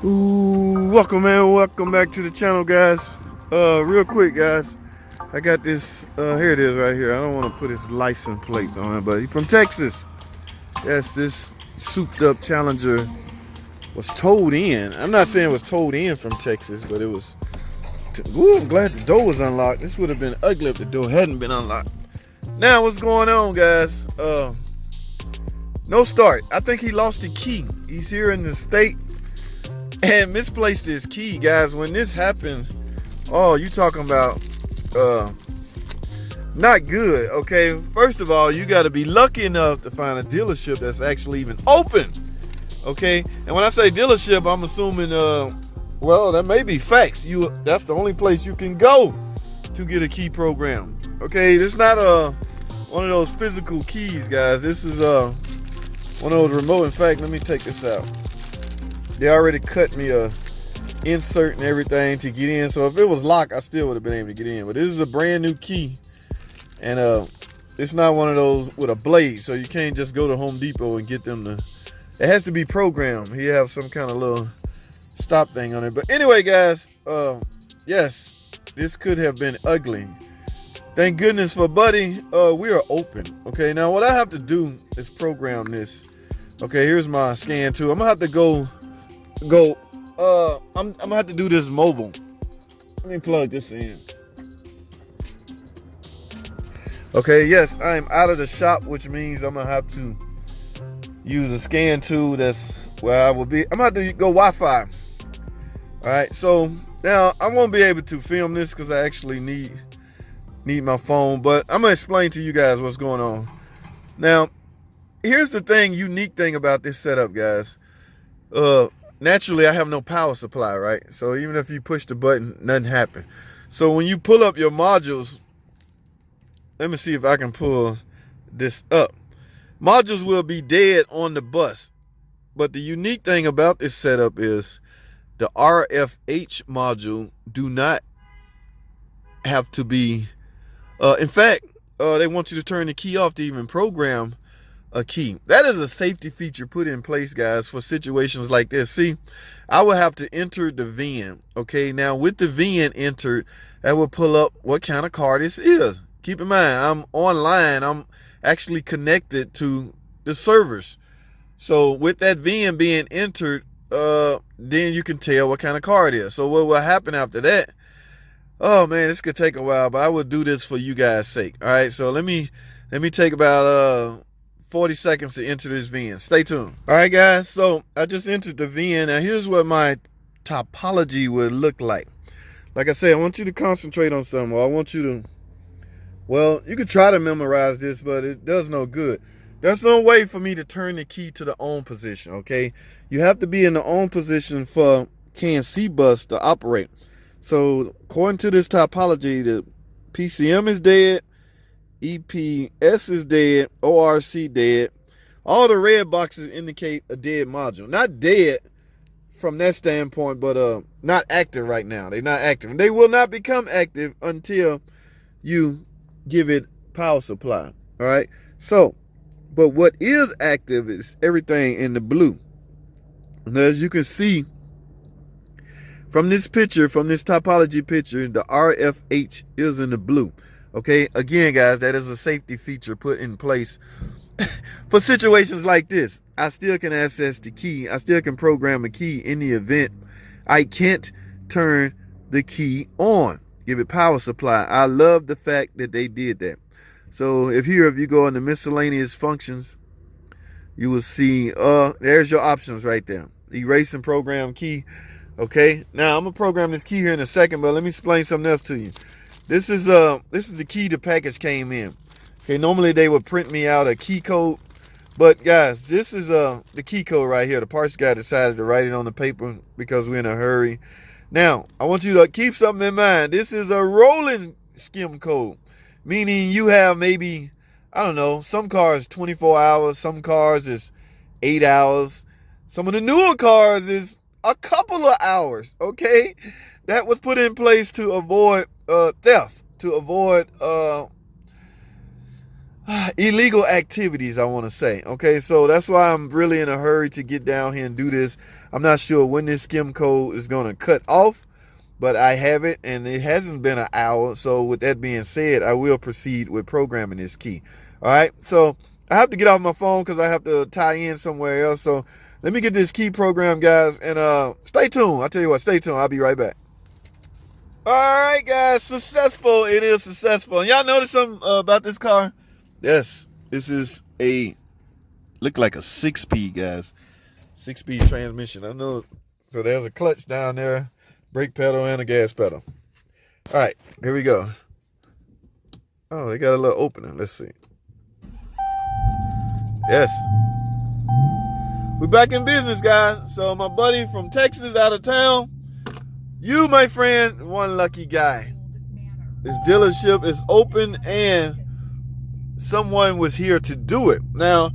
Ooh, welcome man, welcome back to the channel, guys. Real quick, guys, I got this, here it is right here. I don't want to put his license plate on it, but he's from Texas. Yes, this souped up Challenger was towed in. I'm not saying it was towed in from Texas, but it was, ooh, I'm glad the door was unlocked. This would have been ugly if the door hadn't been unlocked. Now, what's going on, guys? No start. I think he lost the key. He's here in the state and misplaced his key, guys. When this happened, oh, you talking about not good. Okay, first of all, you got to be lucky enough to find a dealership that's actually even open. Okay, and when I say dealership, I'm assuming well, that may be facts. That's the only place you can go to get a key program. Okay, this is not one of those physical keys, guys. This is one of those remote. In fact, let me take this out. They already cut me a insert and everything to get in. So if it was locked, I still would have been able to get in. But this is a brand new key. And it's not one of those with a blade. So you can't just go to Home Depot and get them to, it has to be programmed. You have some kind of little stop thing on it. But anyway, guys, yes, this could have been ugly. Thank goodness for Buddy, we are open. Okay, now what I have to do is program this. Okay, here's my scan tool. I'm gonna have to go, I'm gonna have to do this mobile. Let me plug this in. Okay, yes, I am out of the shop, which means I'm gonna have to use a scan tool that's where I will be. I'm gonna have to go Wi-Fi. All right, so now I won't be able to film this because I actually need my phone, but I'm gonna explain to you guys what's going on. Now, here's the unique thing about this setup, guys. Naturally, I have no power supply, right? So even if you push the button, nothing happens. So when you pull up your modules, let me see if I can pull this up. Modules will be dead on the bus. But the unique thing about this setup is the RFH module do not have to be, in fact, they want you to turn the key off to even program a key. That is a safety feature put in place, guys, for situations like this. See, I will have to enter the VIN. Okay, now with the VIN entered, that will pull up what kind of car this is. Keep in mind, I'm online. I'm actually connected to the servers. So with that VIN being entered, then you can tell what kind of car it is. So what will happen after that? Oh man, this could take a while, but I will do this for you guys' sake. All right, so let me take about 40 seconds to enter this VIN. Stay tuned. All right, guys, so I just entered the VIN. Now here's what my topology would look like. Like I said, I want you to concentrate on something. I want you to, well, you could try to memorize this, but it does no good. There's no way for me to turn the key to the on position, okay? You have to be in the on position for CAN-C bus to operate. So according to this topology, the PCM is dead, EPS is dead, ORC dead. All the red boxes indicate a dead module. Not dead from that standpoint, but not active right now. They're not active. And they will not become active until you give it power supply. All right. So, but what is active is everything in the blue. And as you can see from this picture, from this topology picture, the RFH is in the blue. Okay, again, guys, that is a safety feature put in place for situations like this. I still can access the key. I still can program a key in the event I can't turn the key on, give it power supply. I love the fact that they did that. So if you go into miscellaneous functions, you will see, there's your options right there. Erase and program key. Okay, now I'm gonna program this key here in a second, but let me explain something else to you. This is the key the package came in. Okay, normally they would print me out a key code, but guys, this is the key code right here. The parts guy decided to write it on the paper because we're in a hurry. Now, I want you to keep something in mind. This is a rolling skim code, meaning you have maybe, I don't know, some cars 24 hours, some cars is 8 hours. Some of the newer cars is a couple of hours, okay? That was put in place to avoid theft, to avoid illegal activities, I want to say. Okay, so that's why I'm really in a hurry to get down here and do this. I'm not sure when this skim code is going to cut off, but I have it, and it hasn't been an hour. So with that being said, I will proceed with programming this key. All right, so I have to get off my phone because I have to tie in somewhere else. So let me get this key program, guys, and stay tuned. I'll tell you what, stay tuned. I'll be right back. All right, guys, successful. It is successful. And y'all notice something about this car? Yes, this is look like a 6-speed, guys. 6-speed transmission. I know. So there's a clutch down there, brake pedal, and a gas pedal. All right, here we go. Oh, they got a little opening. Let's see. Yes. We're back in business, guys. So my buddy from Texas out of town, you, my friend, one lucky guy. This dealership is open and someone was here to do it. Now,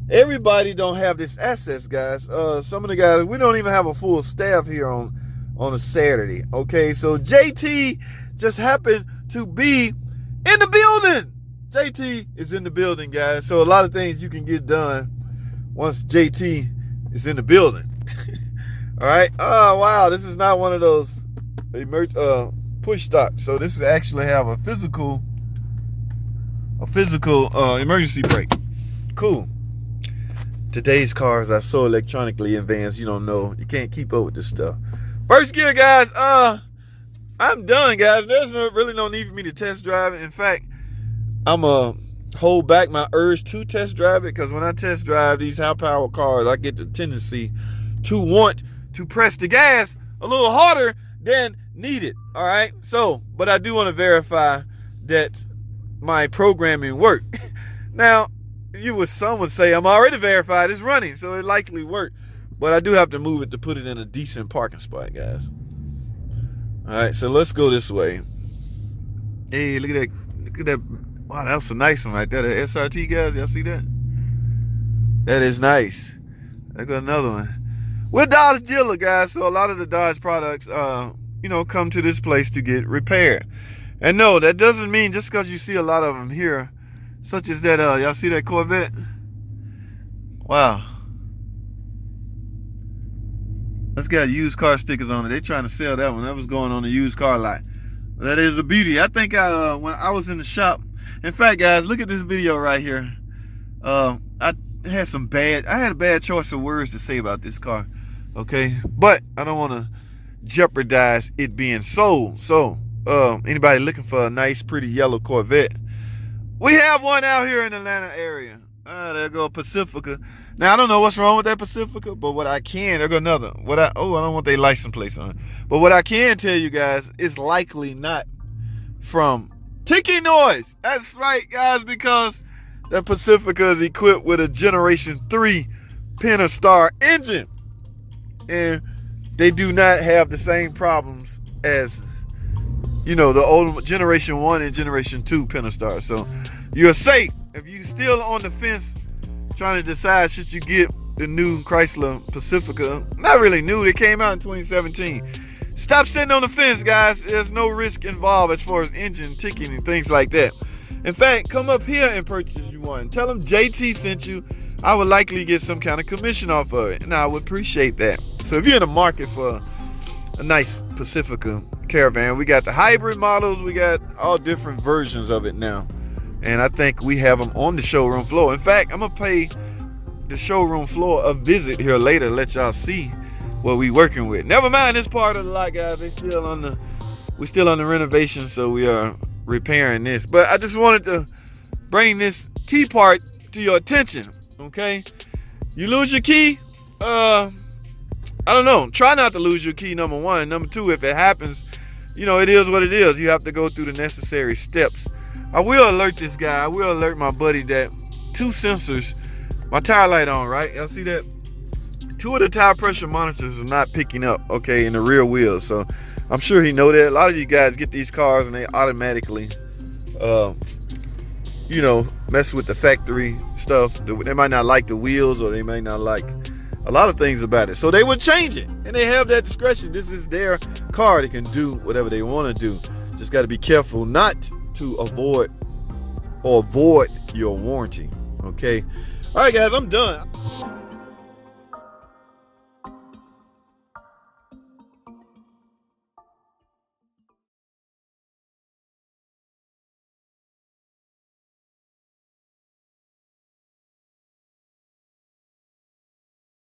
everybody don't have this access, guys. Some of the guys, we don't even have a full staff here on a Saturday. Okay, so JT just happened to be in the building. JT is in the building, guys. So a lot of things you can get done once JT is in the building. All right. Oh, wow. This is not one of those push stop. So this is actually have a physical emergency brake. Cool. Today's cars are so electronically advanced, you don't know. You can't keep up with this stuff. First gear, guys. I'm done, guys. There's really no need for me to test drive it. In fact, I'm going to hold back my urge to test drive it, because when I test drive these high-powered cars, I get the tendency to want to press the gas a little harder than needed. All right? So, but I do want to verify that my programming worked. Now, some would say I'm already verified it's running, so it likely worked. But I do have to move it to put it in a decent parking spot, guys. All right, so let's go this way. Hey, look at that. Look at that. Wow, that was a nice one right there. The SRT, guys. Y'all see that? That is nice. I got another one. We're Dodge dealer, guys. So a lot of the Dodge products, come to this place to get repaired. And no, that doesn't mean just because you see a lot of them here, such as that, y'all see that Corvette? Wow. That's got used car stickers on it. They trying to sell that one. That was going on the used car lot. That is a beauty. I think when I was in the shop, in fact, guys, look at this video right here. I had a bad choice of words to say about this car. Okay, but I don't want to jeopardize it being sold. So, anybody looking for a nice, pretty yellow Corvette, we have one out here in the Atlanta area. There go Pacifica. Now, I don't know what's wrong with that Pacifica, but there go another. I don't want their license plates on it. But what I can tell you guys, is likely not from ticking noise. That's right, guys, because the Pacifica is equipped with a Generation 3 Pentastar engine. And they do not have the same problems as, the old Generation 1 and Generation 2 Pentastar. So you're safe. If you're still on the fence trying to decide should you get the new Chrysler Pacifica, not really new, they came out in 2017. Stop sitting on the fence, guys. There's no risk involved as far as engine ticking and things like that. In fact, come up here and purchase you one. Tell them JT sent you. I would likely get some kind of commission off of it, and I would appreciate that. So if you're in the market for a nice Pacifica Caravan, we got the hybrid models. We got all different versions of it now. And I think we have them on the showroom floor. In fact, I'm going to pay the showroom floor a visit here later, let y'all see what we working with. Never mind this part of the lot, guys. We're still on the renovation, so we are repairing this. But I just wanted to bring this key part to your attention, okay? You lose your key, I don't know. Try not to lose your key, number one. Number two, if it happens, it is what it is. You have to go through the necessary steps. I will alert this guy. I will alert my buddy that 2 sensors, my tire light on, right? Y'all see that? 2 of the tire pressure monitors are not picking up, okay, in the rear wheel. So I'm sure he know that. A lot of you guys get these cars and they automatically, mess with the factory stuff. They might not like the wheels, or they may not like a lot of things about it. So they would change it, and they have that discretion. This is their car. They can do whatever they want to do. Just got to be careful not to avoid your warranty. Okay. All right, guys, I'm done.